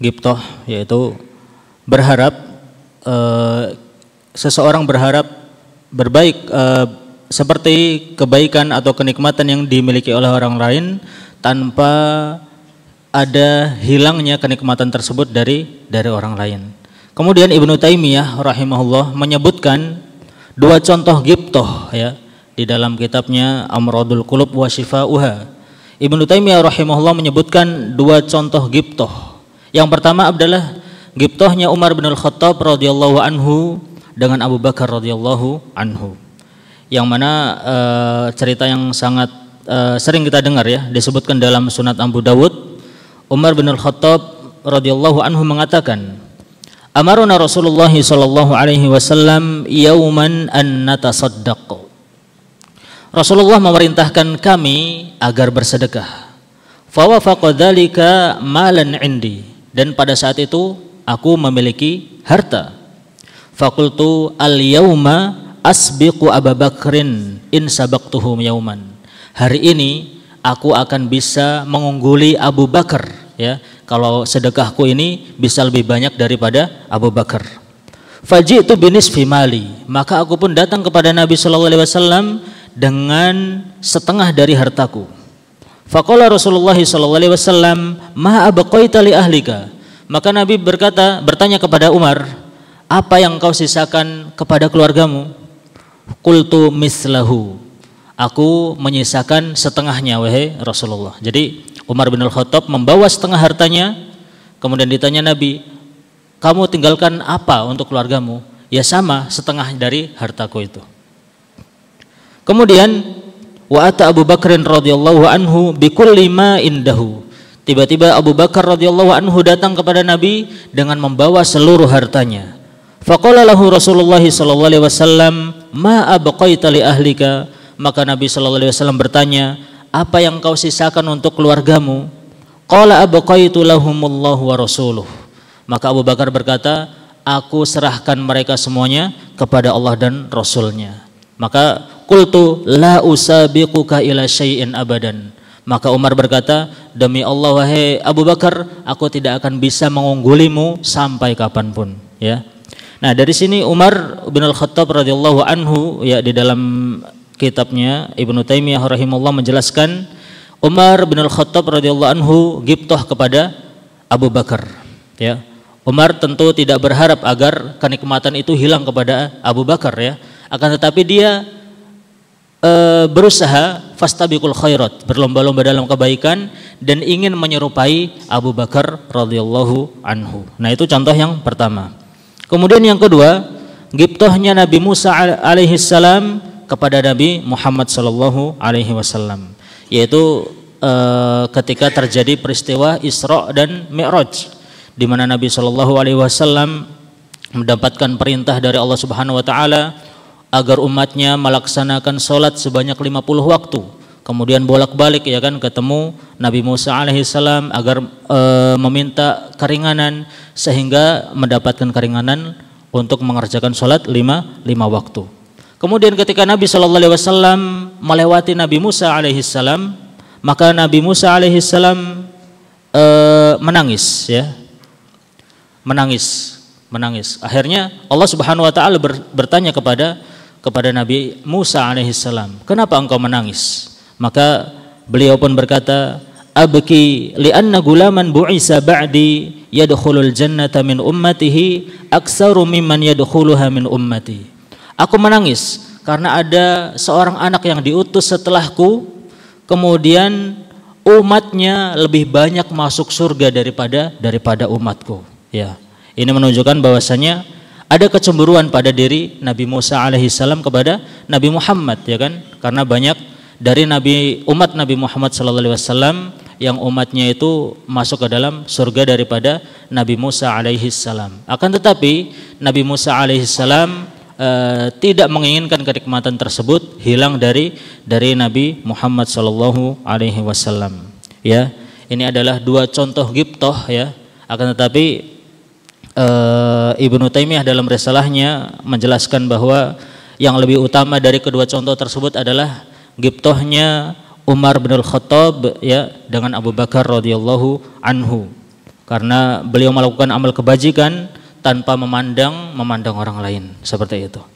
Ghibthah, yaitu berharap seseorang berharap berbaik seperti kebaikan atau kenikmatan yang dimiliki oleh orang lain tanpa ada hilangnya kenikmatan tersebut dari orang lain. Kemudian Ibnu Taimiyah rahimahullah menyebutkan dua contoh ghibthah ya di dalam kitabnya Amradul Qulub wa Shifauha. Ibnu Taimiyah rahimahullah menyebutkan dua contoh ghibthah. Yang pertama adalah ghibthahnya Umar bin Al-Khattab radhiyallahu anhu dengan Abu Bakar radhiyallahu anhu. Yang mana cerita yang sangat sering kita dengar ya, disebutkan dalam Sunan Abu Dawud. Umar bin Al-Khattab radhiyallahu anhu mengatakan, "Amaruna Rasulullah sallallahu alaihi wasallam yauman an natasaddaq." Rasulullah memerintahkan kami agar bersedekah. Fa wafaqa dzalika malan indi, dan pada saat itu aku memiliki harta. Faqultu al-yauma asbiqu Abu Bakrin in sabaqtuhu yauman. Hari ini aku akan bisa mengungguli Abu Bakar ya, kalau sedekahku ini bisa lebih banyak daripada Abu Bakar. Faji'tu binisfi mali, maka aku pun datang kepada Nabi sallallahu alaihi wasallam dengan setengah dari hartaku. Faqala Rasulullah sallallahu alaihi wasallam, "Ma abqaita li ahlika?" Maka Nabi bertanya kepada Umar, "Apa yang kau sisakan kepada keluargamu?" Qultu mislahu, aku menyisakan setengahnya wahai Rasulullah. Jadi Umar bin Al-Khattab membawa setengah hartanya, kemudian ditanya Nabi, "Kamu tinggalkan apa untuk keluargamu?" "Ya sama, setengah dari hartaku itu." Kemudian wa ata Abu Bakrin radhiyallahu anhu bikulli ma indahu. Tiba-tiba Abu Bakar radhiyallahu anhu datang kepada Nabi dengan membawa seluruh hartanya. Faqala lahu Rasulullah sallallahu alaihi wasallam, "Ma abqaita li ahlika?" Maka Nabi sallallahu alaihi wasallam bertanya, "Apa yang kau sisakan untuk keluargamu?" Qala abqaitu lahumullahu wa rasuluh. Maka Abu Bakar berkata, "Aku serahkan mereka semuanya kepada Allah dan Rasulnya." Maka qultu la usabiquka ila syai'in abadan. Maka Umar berkata, "Demi Allah wahai Abu Bakar, aku tidak akan bisa mengunggulimu sampai kapanpun." Ya. Nah, dari sini Umar bin Al-Khattab radhiyallahu anhu ya di dalam kitabnya Ibnu Taimiyah rahimahullah menjelaskan Umar bin Al-Khattab radhiyallahu anhu ghibthah kepada Abu Bakar ya. Umar tentu tidak berharap agar kenikmatan itu hilang kepada Abu Bakar ya. Akan tetapi dia berusaha fastabiqul khairat, berlomba-lomba dalam kebaikan dan ingin menyerupai Abu Bakar radhiyallahu anhu. Nah, itu contoh yang pertama. Kemudian yang kedua, ghibthahnya Nabi Musa alaihi salam kepada Nabi Muhammad sallallahu alaihi wasallam, yaitu ketika terjadi peristiwa Isra dan Mi'raj di mana Nabi sallallahu alaihi wasallam mendapatkan perintah dari Allah Subhanahu wa taala agar umatnya melaksanakan salat sebanyak 50 waktu. Kemudian bolak-balik ya kan ketemu Nabi Musa alaihi salam agar meminta keringanan sehingga mendapatkan keringanan untuk mengerjakan salat 5 waktu. Kemudian ketika Nabi sallallahu alaihi wasallam melewati Nabi Musa alaihi salam, maka Nabi Musa alaihi salam menangis ya. Menangis. Akhirnya Allah Subhanahu wa taala bertanya kepada Nabi Musa alaihi salam, "Kenapa engkau menangis?" Maka beliau pun berkata, "Abki li'anna gulaman bu'isa ba'di yadkhulul jannata min ummatihi aktsaru mimman yadkhuluha min ummati." Aku menangis karena ada seorang anak yang diutus setelahku, kemudian umatnya lebih banyak masuk surga daripada umatku. Ya, ini menunjukkan bahwasanya ada kecemburuan pada diri Nabi Musa alaihi salam kepada Nabi Muhammad ya kan, karena banyak dari umat Nabi Muhammad sallallahu alaihi wasallam yang umatnya itu masuk ke dalam surga daripada Nabi Musa alaihi salam. Akan tetapi Nabi Musa alaihi salam tidak menginginkan kenikmatan tersebut hilang dari Nabi Muhammad sallallahu alaihi wasallam. Ya, ini adalah dua contoh ghibthah ya. Akan tetapi Ibnu Taimiyah dalam risalahnya menjelaskan bahwa yang lebih utama dari kedua contoh tersebut adalah ghibthahnya Umar bin Al-Khattab ya dengan Abu Bakar radhiyallahu anhu. karena beliau melakukan amal kebajikan tanpa memandang orang lain, seperti itu.